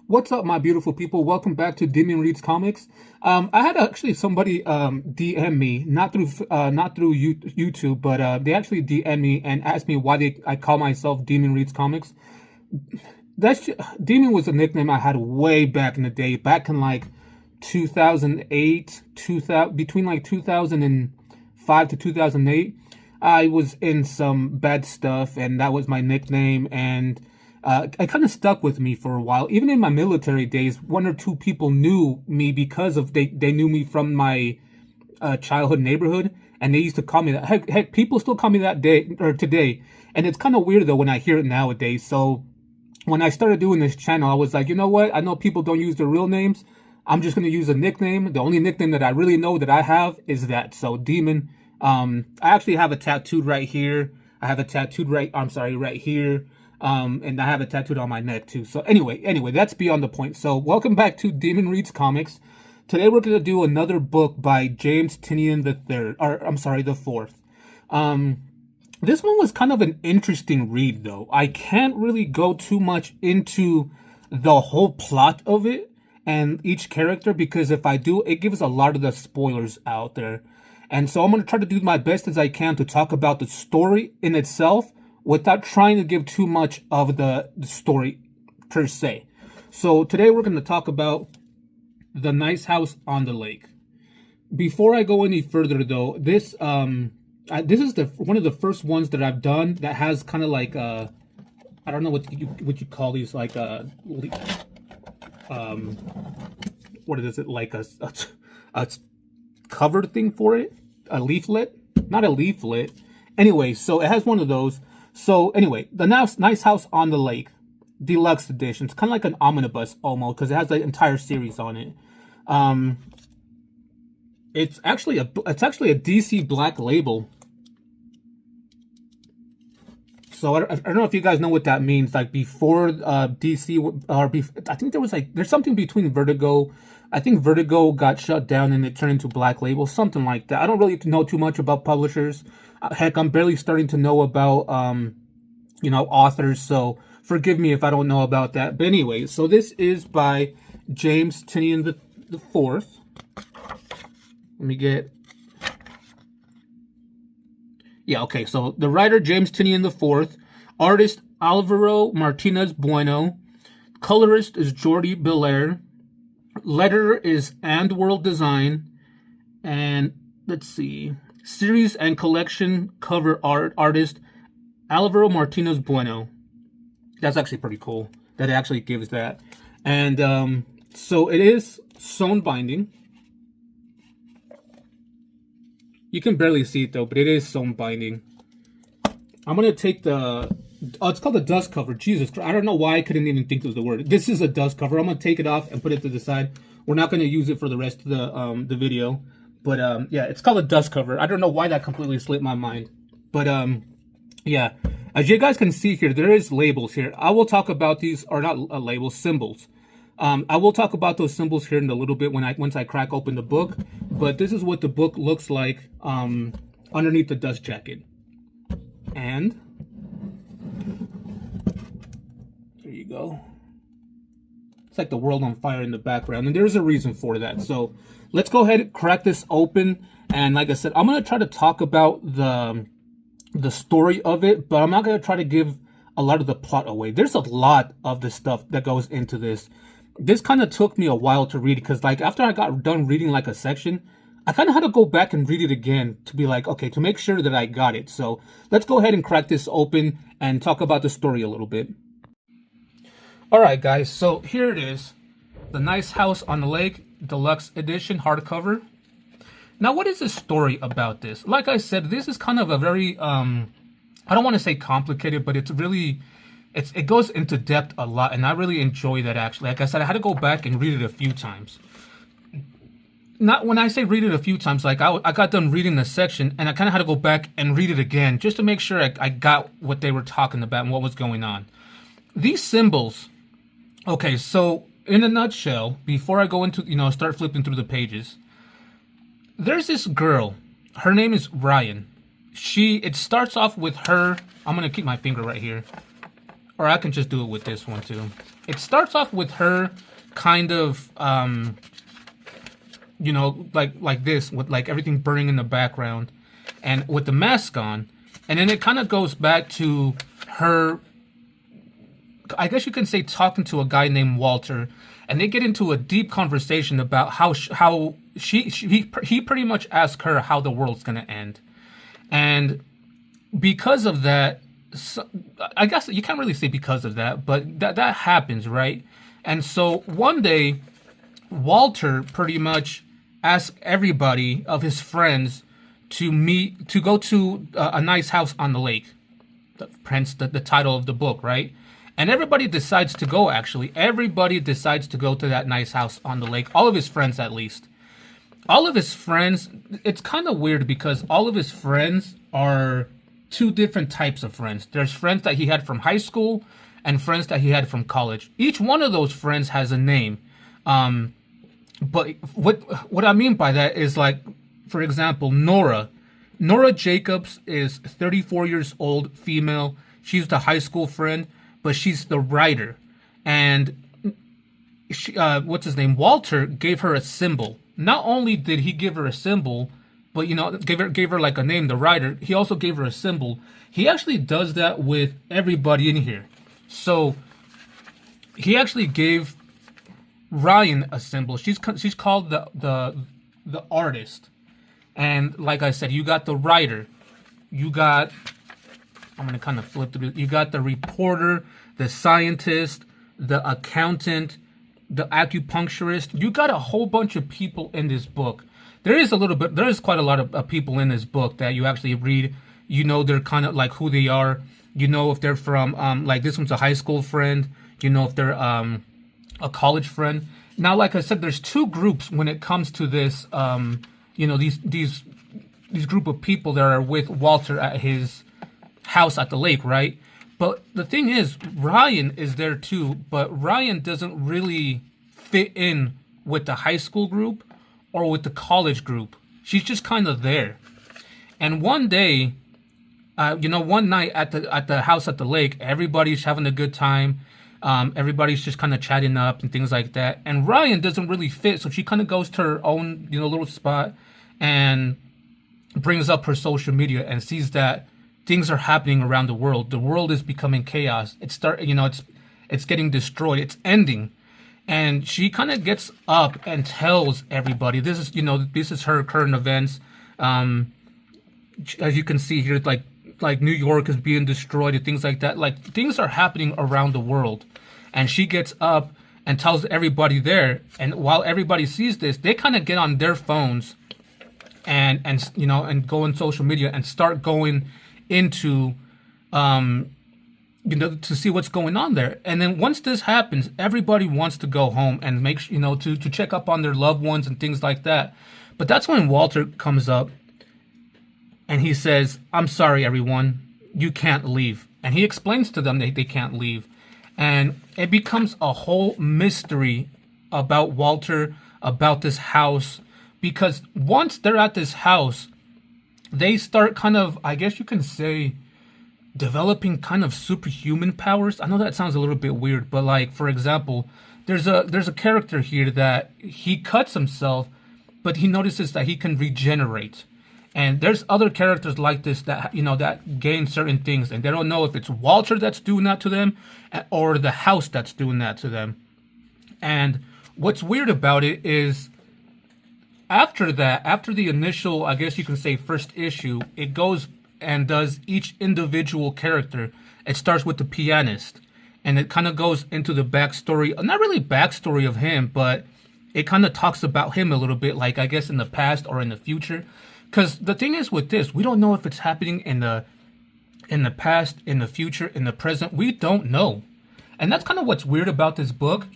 What's up, my beautiful people? Welcome back to Tynion Reads Comics. I had actually somebody DM me, not through YouTube, but they actually DM me and asked me why I call myself Tynion Reads Comics. Demon was a nickname I had way back in the day, back in like 2008, 2000, between like 2005 to 2008. I was in some bad stuff, and that was my nickname, and it kind of stuck with me for a while. Even in my military days, one or two people knew me because of they knew me from my childhood neighborhood, and they used to call me that. Heck, people still call me that day or today, and it's kind of weird though when I hear it nowadays. So when I started doing this channel, I was like, you know what? I know people don't use their real names. I'm just gonna use a nickname. The only nickname that I really know that I have is that. So Demon. I actually have a tattooed right here. I have a tattooed right here. And I have it tattooed on my neck too. So anyway, that's beyond the point. So welcome back to Demon Reads Comics. Today we're gonna do another book by James Tynion the fourth. This one was kind of an interesting read though. I can't really go too much into the whole plot of it and each character, because if I do, it gives a lot of the spoilers out there. And so I'm going to try to do my best as I can to talk about the story in itself without trying to give too much of the story per se. So today we're going to talk about The Nice House on the Lake. Before I go any further though, this is one of the first ones that I've done that has kind of like I don't know what you call these, like what is it, like a covered thing for it, a leaflet, not a leaflet. Anyway, so it has one of those. So anyway, The Nice House on the Lake, Deluxe edition. It's kind of like an omnibus almost, because it has the entire series on it. It's actually a DC Black Label. So I don't know if you guys know what that means. Like before DC, I think there's something between Vertigo. I think Vertigo got shut down and it turned into Black Label, something like that. I don't really know too much about publishers. Heck, I'm barely starting to know about authors. So forgive me if I don't know about that. But anyway, so this is by James Tynion the fourth. Let me get. Yeah, okay, so the writer, James Tynion IV, artist, Alvaro Martinez Bueno, colorist is Jordi Belair, letterer is And World Design, and let's see, series and collection cover artist, Alvaro Martinez Bueno. That's actually pretty cool that it actually gives that. And so it is sewn binding. You can barely see it though, but it is sewn binding. I'm going to take it's called the dust cover. Jesus Christ, I don't know why I couldn't even think of the word. This is a dust cover. I'm going to take it off and put it to the side. We're not going to use it for the rest of the video. But yeah, it's called a dust cover. I don't know why that completely slipped my mind. But yeah, as you guys can see here, there is labels here. I will talk about these, or not labels, symbols. I will talk about those symbols here in a little bit once I crack open the book. But this is what the book looks like underneath the dust jacket. And there you go. It's like the world on fire in the background, and there's a reason for that. So let's go ahead and crack this open. And like I said, I'm going to try to talk about the story of it, but I'm not going to try to give a lot of the plot away. There's a lot of the stuff that goes into this. This kind of took me a while to read, because like after I got done reading like a section, I kind of had to go back and read it again to be like, okay, to make sure that I got it. So let's go ahead and crack this open and talk about the story a little bit. All right, guys, so here it is. The Nice House on the Lake, Deluxe Edition, hardcover. Now, what is the story about this? Like I said, this is kind of a very, I don't want to say complicated, but it's really... It goes into depth a lot, and I really enjoy that, actually. Like I said, I had to go back and read it a few times. Not when I say read it a few times, like I got done reading the section, and I kind of had to go back and read it again just to make sure I got what they were talking about and what was going on. These symbols, okay, so in a nutshell, before I go into, start flipping through the pages, there's this girl. Her name is Ryan. It starts off with her, I'm going to keep my finger right here. or I can just do it with this one too. It starts off with her kind of, like this, with like everything burning in the background, and with the mask on, and then it kind of goes back to her, I guess you can say, talking to a guy named Walter, and they get into a deep conversation about how he pretty much asks her how the world's gonna end, and because of that, so, I guess you can't really say because of that, but that happens, right? And so one day, Walter pretty much asks everybody of his friends to go to a nice house on the lake. Hence the title of the book, right? And everybody decides to go, actually. Everybody decides to go to that nice house on the lake. All of his friends, at least. All of his friends, it's kind of weird because all of his friends are two different types of friends. There's friends that he had from high school and friends that he had from college. Each one of those friends has a name. But what I mean by that is, like, for example, Nora. Nora Jacobs is 34 years old, female. She's the high school friend, but she's the writer. And she, what's his name? Walter gave her a symbol. Not only did he give her a symbol, but, gave her like a name, the writer. He also gave her a symbol. He actually does that with everybody in here. So he actually gave Ryan a symbol. She's called the artist. And like I said, you got the writer. You got, I'm going to kind of flip through. You got the reporter, the scientist, the accountant, the acupuncturist. You got a whole bunch of people in this book. There is quite a lot of people in this book that you actually read. They're kind of like who they are. If they're from, like this one's a high school friend. If they're a college friend. Now, like I said, there's two groups when it comes to this, these group of people that are with Walter at his house at the lake, right? But the thing is, Ryan is there too, but Ryan doesn't really fit in with the high school group or with the college group. She's just kind of there. And one day, one night at the house at the lake, everybody's having a good time. Everybody's just kind of chatting up and things like that. And Ryan doesn't really fit, so she kind of goes to her own, little spot and brings up her social media and sees that things are happening around the world. The world is becoming chaos. It's getting destroyed. It's ending. And she kind of gets up and tells everybody, this is her current events. As you can see here, like New York is being destroyed and things like that. Like, things are happening around the world. And she gets up and tells everybody there. And while everybody sees this, they kind of get on their phones and go on social media and start going into, to see what's going on there. And then once this happens, everybody wants to go home and make, to check up on their loved ones and things like that. But that's when Walter comes up and he says, "I'm sorry, everyone, you can't leave." And he explains to them that they can't leave. And it becomes a whole mystery about Walter, about this house. Because once they're at this house, they start kind of, I guess you can say, developing kind of superhuman powers. I know that sounds a little bit weird, but like, for example, there's a character here that he cuts himself, but he notices that he can regenerate. And there's other characters like this that, that gain certain things, and they don't know if it's Walter that's doing that to them or the house that's doing that to them. And what's weird about it is after the initial, I guess you can say, first issue, it goes and does each individual character. It starts with the pianist, and it kind of goes into the backstory, not really backstory of him, but it kind of talks about him a little bit, like, I guess, in the past or in the future. Because the thing is with this, we don't know if it's happening in the past, in the future, in the present. We don't know. And that's kind of what's weird about this book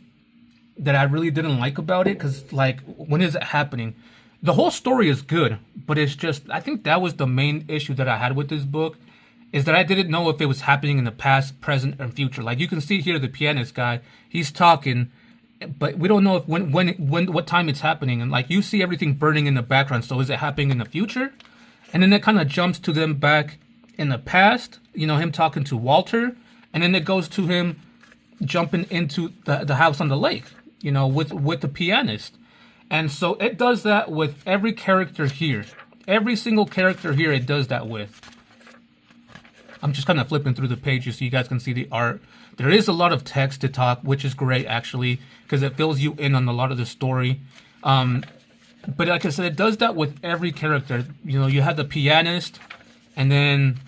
that I really didn't like about it. Because, like, when is it happening? The whole story is good, but it's just, I think that was the main issue that I had with this book, is that I didn't know if it was happening in the past, present, or future. Like, you can see here the pianist guy, he's talking, but we don't know if what time it's happening. And like, you see everything burning in the background. So is it happening in the future? And then it kind of jumps to them back in the past, him talking to Walter. and then it goes to him jumping into the house on the lake, with the pianist. And so it does that with every character here. Every single character here it does that with. I'm just kind of flipping through the pages so you guys can see the art. There is a lot of text to talk, which is great, actually, because it fills you in on a lot of the story. But like I said, it does that with every character. You have the pianist, and then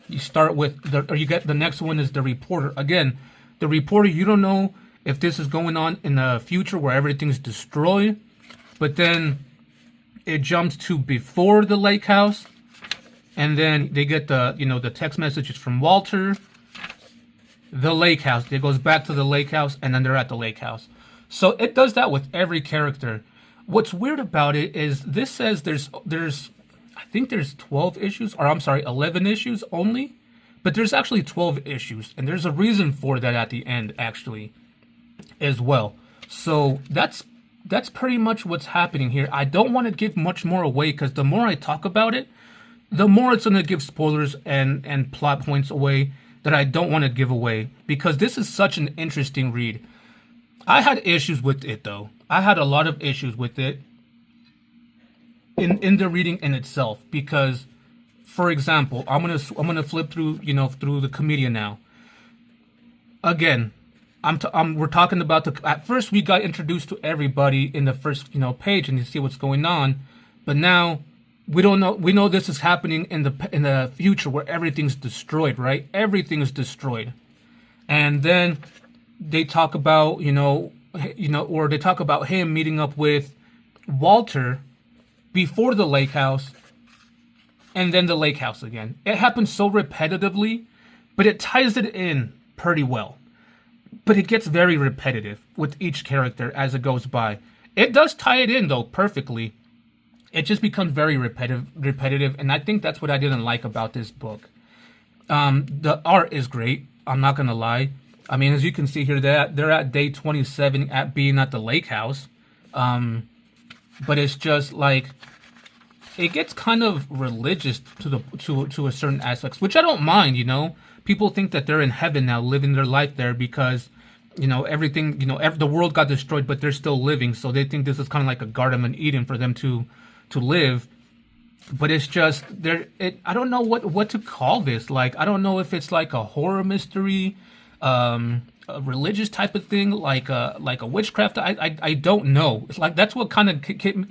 you start with, you get the next one is the reporter. Again, the reporter, you don't know if this is going on in the future where everything's destroyed, but then it jumps to before the lake house, and then they get the text messages from Walter, the lake house. It goes back to the lake house, and then they're at the lake house. So it does that with every character. What's weird about it is this says there's I think there's 12 issues, or I'm sorry, 11 issues only, but there's actually 12 issues, and there's a reason for that at the end, actually, as well. So that's pretty much what's happening here. I don't want to give much more away, because the more I talk about it, the more it's going to give spoilers and plot points away that I don't want to give away, because this is such an interesting read. I had issues with it, though. I had a lot of issues with it in the reading in itself, because, for example, I'm gonna flip through through the comedian now. Again, we're talking about at first we got introduced to everybody in the first page, and you see what's going on, but now we don't know. We know this is happening in the future where everything's destroyed, right? Everything is destroyed, and then they talk about or they talk about him meeting up with Walter before the lake house, and then the lake house again. It happens so repetitively, but it ties it in pretty well. But it gets very repetitive with each character as it goes by. It does tie it in, though, perfectly. It just becomes very repetitive, and I think that's what I didn't like about this book. The art is great, I'm not going to lie. I mean, as you can see here, they're at day 27 at being at the lake house. But it's just like, it gets kind of religious to a certain aspects, which I don't mind, People think that they're in heaven now, living their life there because, everything, the world got destroyed, but they're still living. So they think this is kind of like a Garden of Eden for them to live. But it's just, I don't know what to call this. Like, I don't know if it's like a horror mystery, a religious type of thing, like a witchcraft. I don't know. It's like, that's what kind of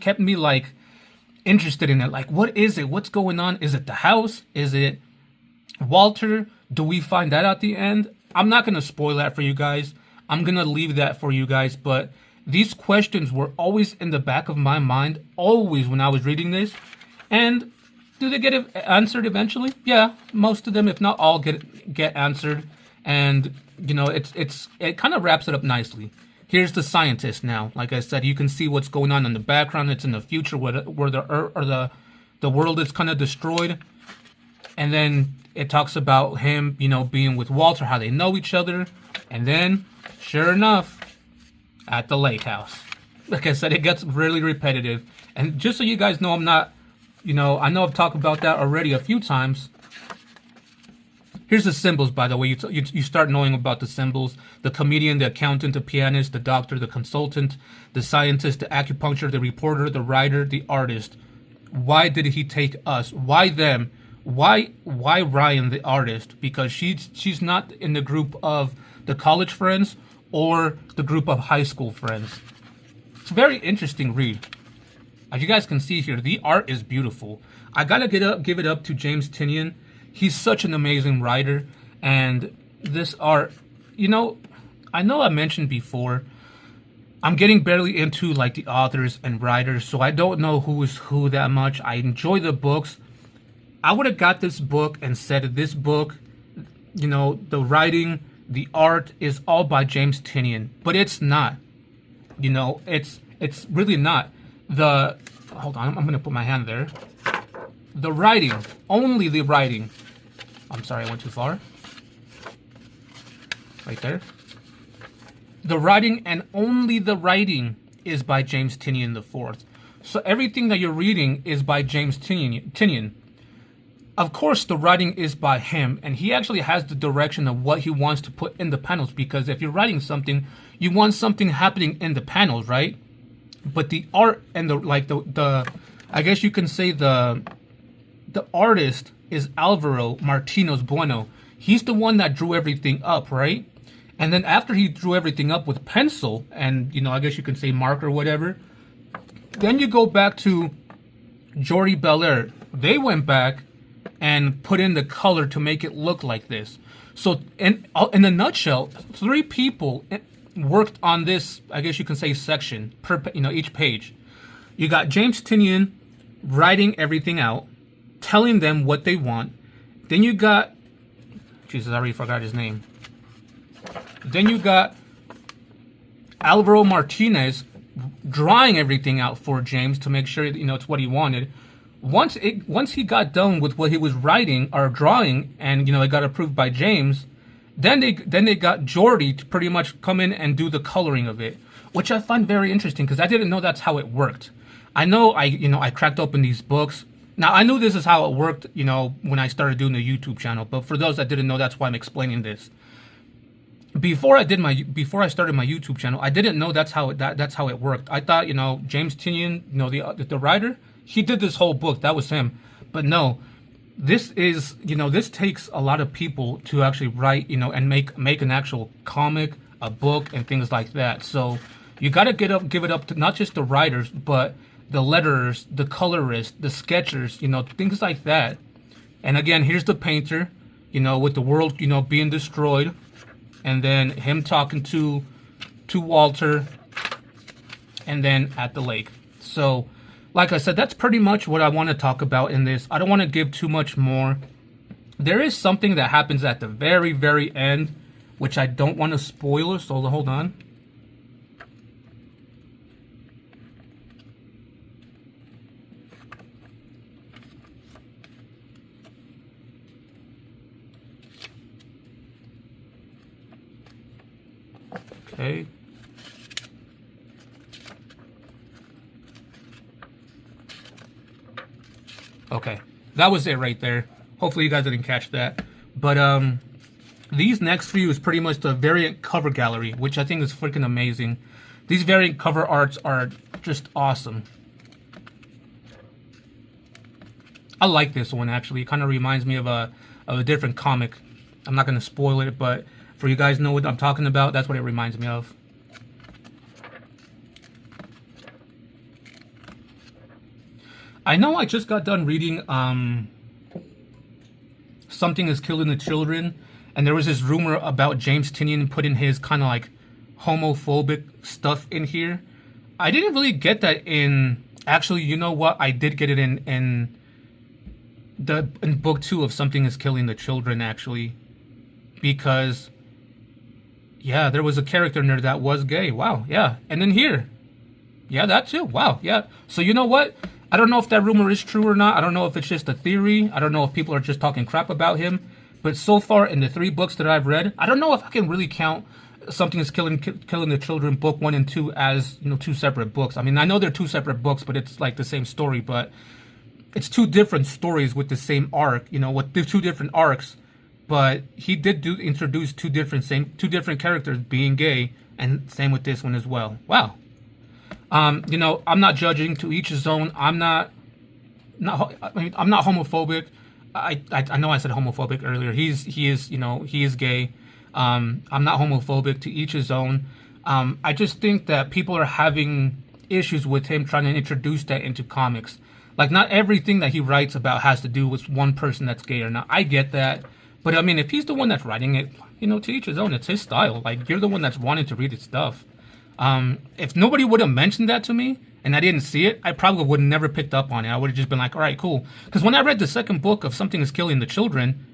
kept me like interested in it. Like, what is it? What's going on? Is it the house? Is it Walter? Do we find that at the end? I'm not going to spoil that for you guys. I'm going to leave that for you guys. But these questions were always in the back of my mind, always when I was reading this. And do they get answered eventually? Yeah, most of them, if not all, get answered. And it kind of wraps it up nicely. Here's the scientist now. Like I said, you can see what's going on in the background. It's in the future where the Earth or the world is kind of destroyed. And then it talks about him, being with Walter, how they know each other. And then, sure enough, at the lake house. Like I said, it gets really repetitive. And just so you guys know, I'm not, I know I've talked about that already a few times. Here's the symbols, by the way. You start knowing about the symbols. The comedian, the accountant, the pianist, the doctor, the consultant, the scientist, the acupuncture, the reporter, the writer, the artist. Why did he take us? Why them? Why Ryan, the artist? Because she's not in the group of the college friends or the group of high school friends. It's a very interesting read. As you guys can see here, the art is beautiful. I gotta give it up to James Tynion. He's such an amazing writer, and this art, I know I mentioned before, I'm getting barely into like the authors and writers, so I don't know who is who that much. I enjoy the books. I would have got this book and said this book, the writing, the art is all by James Tynion, but it's not. It's really not. Hold on, I'm gonna put my hand there. The writing, only the writing. I'm sorry, I went too far. Right there. The writing and only the writing is by James Tynion IV. So everything that you're reading is by James Tynion. Of course, the writing is by him, and he actually has the direction of what he wants to put in the panels, because if you're writing something, you want something happening in the panels, right? But the art and the I guess you can say the artist is Alvaro Martino's Bueno. He's the one that drew everything up, right? And then after he drew everything up with pencil and, I guess you can say marker or whatever, then you go back to Jordi Belair. They went back and put in the color to make it look like this. So in a nutshell, 3 people worked on this, I guess you can say, section per each page. You got James Tynion writing everything out, telling them what they want. Then you got, Jesus, I already forgot his name. Then you got Alvaro Martinez drawing everything out for James to make sure it's what he wanted. Once he got done with what he was writing or drawing, and it got approved by James, then they got Jordi to pretty much come in and do the coloring of it, which I find very interesting because I didn't know that's how it worked. I know I cracked open these books. Now I knew this is how it worked, when I started doing the YouTube channel. But for those that didn't know, that's why I'm explaining this. Before I started my YouTube channel, I didn't know that's how it worked. I thought James Tynion, the writer, he did this whole book. That was him. But no, this is this takes a lot of people to actually write and make an actual comic, a book, and things like that. So you got to give it up to not just the writers, but the letterers, the colorists, the sketchers, things like that. And again, here's the painter, with the world being destroyed. And then him talking to Walter, and then at the lake. So, like I said, that's pretty much what I want to talk about in this. I don't want to give too much more. There is something that happens at the very, very end, which I don't want to spoil, so hold on. Okay. Okay, that was it right there. Hopefully you guys didn't catch that. But these next few is pretty much the variant cover gallery, which I think is freaking amazing. These variant cover arts are just awesome. I like this one actually. It kind of reminds me of a different comic. I'm not going to spoil it, but for you guys know what I'm talking about, that's what it reminds me of. I know I just got done reading Something is Killing the Children, and there was this rumor about James Tynion putting his kind of like homophobic stuff in here. I didn't really get that in, actually, you know what? I did get it in book 2 of Something is Killing the Children, actually, because yeah, there was a character in there that was gay. Wow, yeah. And then here, yeah, that too. Wow, yeah. So you know what? I don't know if that rumor is true or not. I don't know if it's just a theory. I don't know if people are just talking crap about him. But so far in the 3 books that I've read, I don't know if I can really count Something is Killing the Children book 1 and 2 as 2 separate books. I mean, I know they're 2 separate books, but it's like the same story. But it's 2 different stories with the same arc. With the 2 different arcs. But he did introduce 2 different characters being gay, and same with this one as well. Wow. I'm not judging, to each his own. I'm not homophobic. I know I said homophobic earlier. He is gay. I'm not homophobic, to each his own. I just think that people are having issues with him trying to introduce that into comics. Like, not everything that he writes about has to do with one person that's gay or not. I get that. But I mean, if he's the one that's writing it, to each his own. It's his style. Like, you're the one that's wanting to read his stuff. If nobody would have mentioned that to me and I didn't see it, I probably would have never picked up on it. I would have just been like, all right, cool. Because when I read the 2nd book of Something is Killing the Children,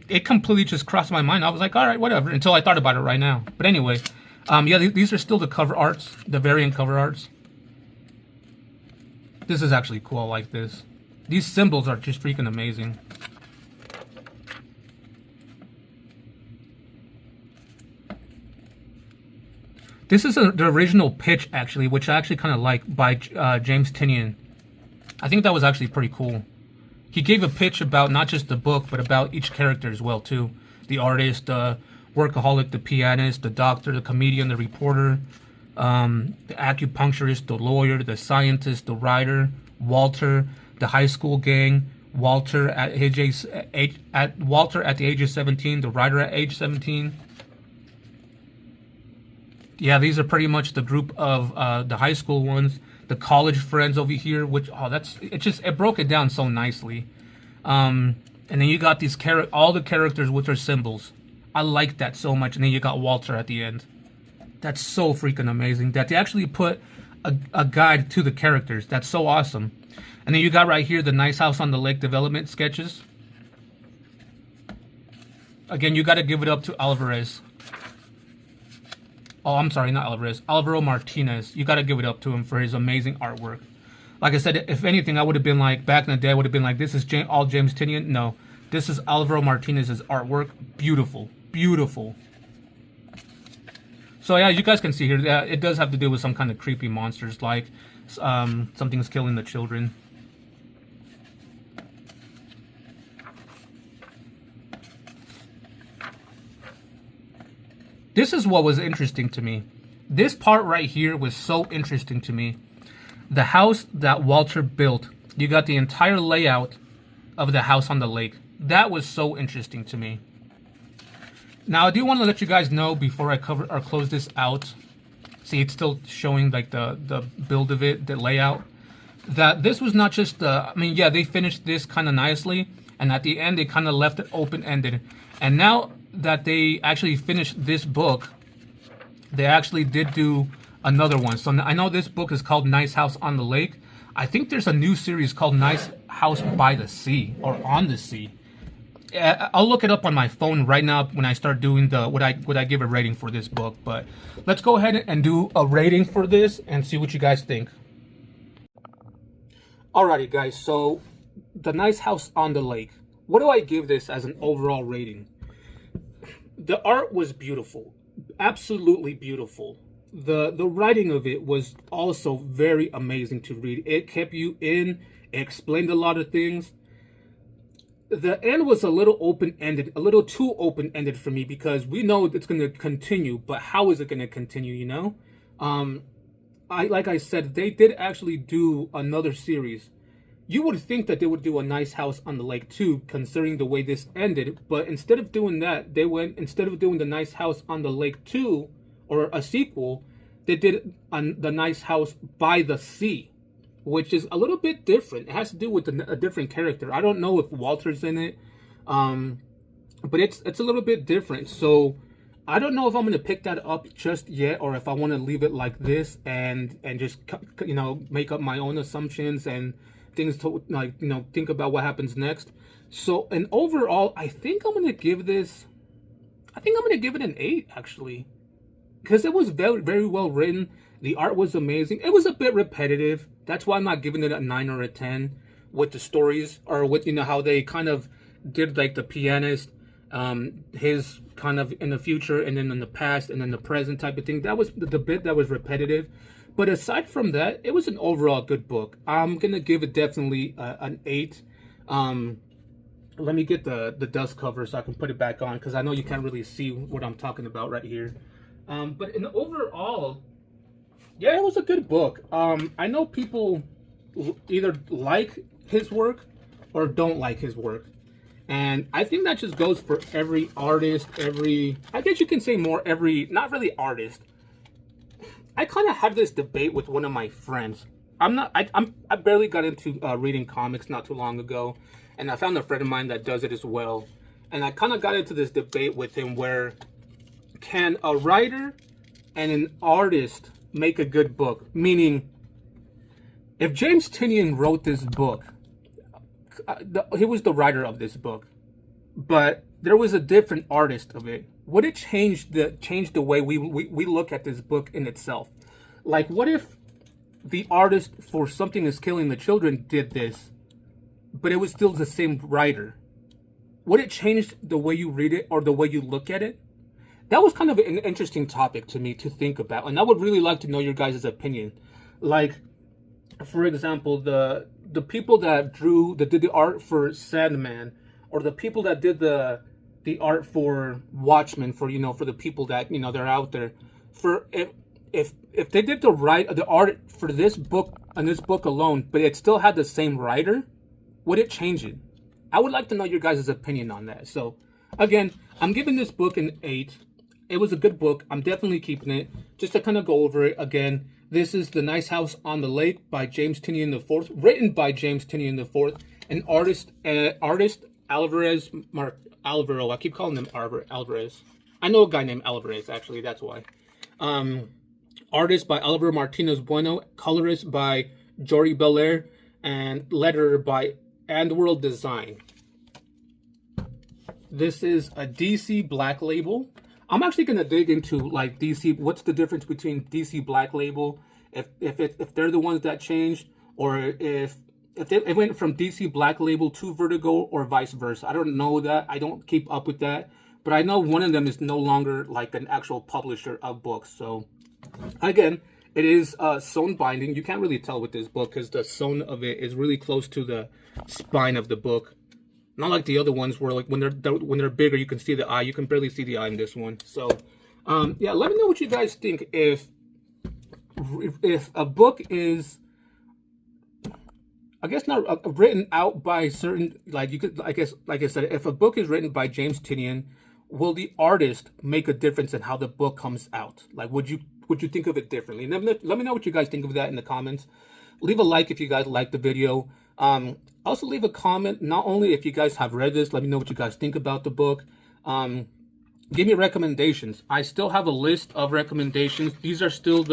it completely just crossed my mind. I was like, all right, whatever, until I thought about it right now. But anyway, yeah, these are still the cover arts, the variant cover arts. This is actually cool. I like this. These symbols are just freaking amazing. This is the original pitch, actually, which I actually kind of like, by James Tynion. I think that was actually pretty cool. he gave a pitch about not just the book, but about each character as well too. The artist, the workaholic, the pianist, the doctor, the comedian, the reporter, the acupuncturist, the lawyer, the scientist, the writer, Walter, the high school gang, Walter at the age of 17, the writer at age 17. Yeah, these are pretty much the group of the high school ones. The college friends over here, which it broke it down so nicely. And then you got these all the characters with their symbols. I like that so much. And then you got Walter at the end. That's so freaking amazing that they actually put a guide to the characters. That's so awesome. And then you got right here the Nice House on the Lake development sketches. Again, you got to give it up to Alvarez. Oh, I'm sorry, not Alvarez. Alvaro Martinez. You got to give it up to him for his amazing artwork. Like I said, if anything, I would have been like, back in the day, I would have been like, this is all James Tynion. No, this is Alvaro Martinez's artwork. Beautiful. Beautiful. So yeah, you guys can see here, it does have to do with some kind of creepy monsters, like something's killing the children. This is what was interesting to me. This part right here was so interesting to me. The house that Walter built, you got the entire layout of the house on the lake. That was so interesting to me. Now, I do want to let you guys know before I cover or close this out. See, it's still showing like the build of it, the layout. That this was not just I mean, yeah, they finished this kind of nicely, and at the end they kind of left it open-ended. And now that they actually finished this book, they actually did do another one. So I know this book is called Nice House on the Lake. I think there's a new series called Nice House by the Sea or On the Sea. I'll look it up on my phone right now when I start doing what I give a rating for this book. But let's go ahead and do a rating for this and see what you guys think. Alrighty, guys. So the Nice House on the Lake. What do I give this as an overall rating? The art was beautiful, absolutely beautiful. The writing of it was also very amazing to read. It kept you in, it explained a lot of things. The end was a little open-ended, a little too open-ended for me, because we know it's going to continue, but how is it going to continue, you know? Like I said, they did actually do another series. You would think that they would do a Nice House on the Lake too, considering the way this ended. But instead of doing that, instead of doing the Nice House on the Lake 2, or a sequel, they did the Nice House by the Sea, which is a little bit different. It has to do with a different character. I don't know if Walter's in it, but it's a little bit different. So I don't know if I'm going to pick that up just yet, or if I want to leave it like this and just, you know, make up my own assumptions and things to, like, you know, think about what happens next. So, and overall, I think I'm going to give this, I think I'm going to give it an 8, actually, because it was very, very well written. The art was amazing. It was a bit repetitive. That's why I'm not giving it a 9 or a 10 with the stories, or with, you know, how they kind of did like the pianist, his kind of in the future and then in the past and then the present type of thing. That was the bit that was repetitive. But aside from that, it was an overall good book. I'm going to give it definitely an 8. Let me get the dust cover so I can put it back on, because I know you can't really see what I'm talking about right here. But in overall, yeah, it was a good book. I know people either like his work or don't like his work. And I think that just goes for every artist, I guess you can say not really artist. I kind of had this debate with one of my friends. I barely got into reading comics not too long ago, and I found a friend of mine that does it as well. And I kind of got into this debate with him where, can a writer and an artist make a good book? Meaning, if James Tynion wrote this book, he was the writer of this book, but there was a different artist of it. Would it change the way we look at this book in itself? Like, what if the artist for Something Is Killing the Children did this, but it was still the same writer? Would it change the way you read it or the way you look at it? That was kind of an interesting topic to me to think about, and I would really like to know your guys' opinion. Like, for example, the the people that did the art for Sandman, or the people that did the art for Watchmen, for for the people that they're out there, for if they did the art for this book and this book alone, but it still had the same writer, would it change it? I would like to know your guys' opinion on that. So again, I'm giving this book an 8. It was a good book. I'm definitely keeping it. Just to kind of go over it again, this is The Nice House on the Lake by James Tynion IV, written by James Tynion IV, and artist Alvaro. I keep calling him Alvarez. I know a guy named Alvarez, actually. That's why. Artist by Alvaro Martino Bueno, colorist by Jory Belair, and letterer by Andworld Design. This is a DC Black Label. I'm actually going to dig into like DC. What's the difference between DC Black Label, if they're the ones that changed, or if it went from DC Black Label to Vertigo, or vice versa. I don't know that. I don't keep up with that. But I know one of them is no longer like an actual publisher of books. So again, it is sewn binding. You can't really tell with this book because the sewn of it is really close to the spine of the book. Not like the other ones where like when they're bigger, you can see the eye. You can barely see the eye in this one. So yeah, let me know what you guys think. If a book is, I guess, not written out by certain, like you could, I guess, like I said, if a book is written by James Tynion, will the artist make a difference in how the book comes out? Like, would you think of it differently? Let me know what you guys think of that in the comments. Leave a like if you guys like the video. Also leave a comment, not only if you guys have read this, let me know what you guys think about the book. Give me recommendations. I still have a list of recommendations. These are still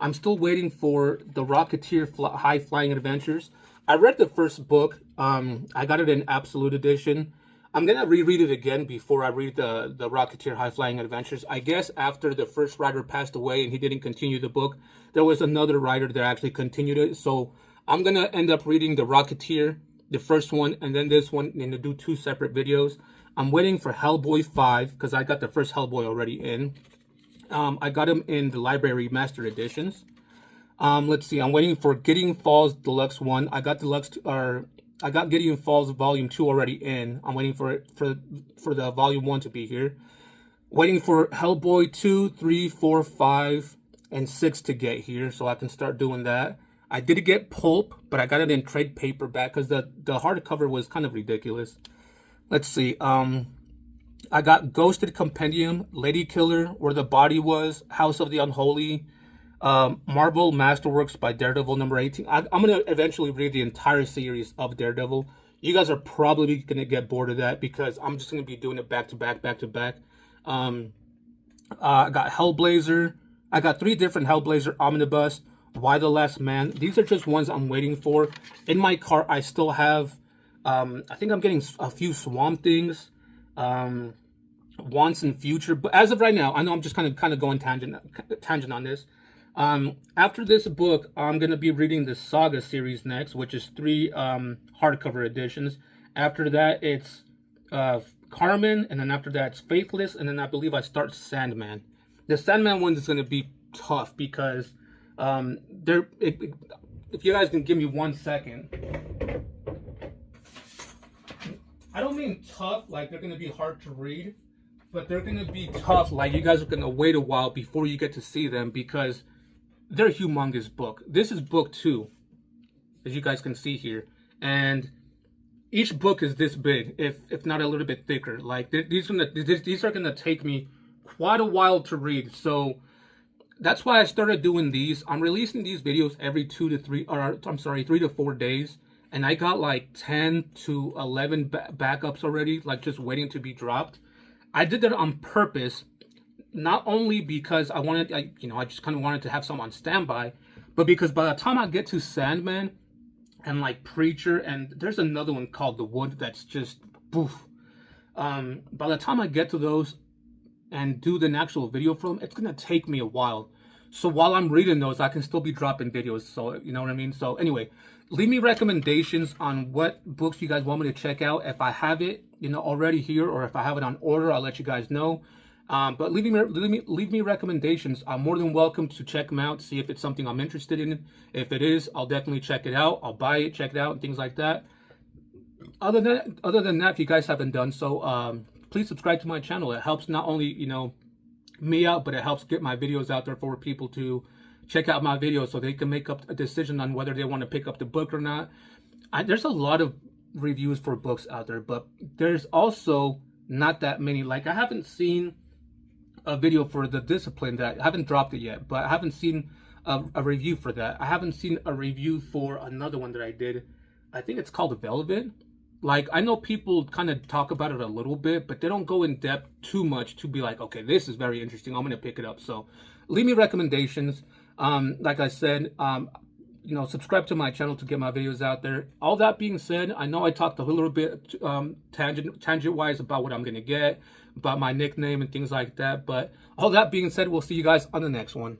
I'm still waiting for the Rocketeer High Flying Adventures. I read the first book. I got it in Absolute Edition. I'm going to reread it again before I read the Rocketeer High Flying Adventures. I guess after the first writer passed away and he didn't continue the book, there was another writer that actually continued it. So I'm going to end up reading the Rocketeer, the first one, and then this one, and to do 2 separate videos. I'm waiting for Hellboy 5, because I got the first Hellboy already in. I got him in the library master editions. Let's see, I'm waiting for Gideon Falls Deluxe 1. I got Gideon Falls Volume 2 already in. I'm waiting for the Volume 1 to be here. Waiting for Hellboy 2, 3, 4, 5, and 6 to get here, so I can start doing that. I did get Pulp, but I got it in trade paperback because the hardcover was kind of ridiculous. Let's see. I got Ghosted Compendium, Lady Killer, Where the Body Was, House of the Unholy, Marvel Masterworks by Daredevil number 18. I'm going to eventually read the entire series of Daredevil. You guys are probably going to get bored of that because I'm just going to be doing it back to back. I got Hellblazer. I got 3 different Hellblazer omnibus. Why the Last Man. These are just ones I'm waiting for. In my cart, I still have, I think I'm getting a few Swamp Things, Once and Future. But as of right now, I know I'm just kind of going tangent on this. After this book, I'm going to be reading the Saga series next, which is 3 hardcover editions. After that, it's Carmen, and then after that, it's Faithless, and then I believe I start Sandman. The Sandman one is going to be tough because if you guys can give me 1 second. I don't mean tough like they're going to be hard to read, but they're going to be tough like you guys are going to wait a while before you get to see them because they're a humongous book. This is book 2, as you guys can see here, and each book is this big, if not a little bit thicker. Like these are going to take me quite a while to read, so that's why I started doing these. I'm releasing these videos every 3 to 4 days. And I got like 10 to 11 backups already, like just waiting to be dropped. I did that on purpose, not only because I just kind of wanted to have some on standby, but because by the time I get to Sandman and like Preacher, and there's another one called The Wood that's just poof. By the time I get to those and do the actual video for them, it's gonna take me a while. So while I'm reading those, I can still be dropping videos. So you know what I mean. So anyway, leave me recommendations on what books you guys want me to check out. If I have it, already here, or if I have it on order, I'll let you guys know. But leave me recommendations. I'm more than welcome to check them out, see if it's something I'm interested in. If it is, I'll definitely check it out. I'll buy it, check it out, and things like that. Other than that, if you guys haven't done so, please subscribe to my channel. It helps not only, you know, me out, but it helps get my videos out there for people to check out my videos so they can make up a decision on whether they want to pick up the book or not. There's a lot of reviews for books out there, but there's also not that many. Like, I haven't seen a video for The Discipline that I haven't dropped it yet, but I haven't seen a review for that. I haven't seen a review for another one that I did. I think it's called Velvet. Like, I know people kind of talk about it a little bit, but they don't go in depth too much to be like, okay, this is very interesting, I'm going to pick it up. So leave me recommendations. Like I said, you know, subscribe to my channel to get my videos out there. All that being said, I know I talked a little bit tangent-wise about what I'm going to get, about my nickname and things like that. But all that being said, we'll see you guys on the next one.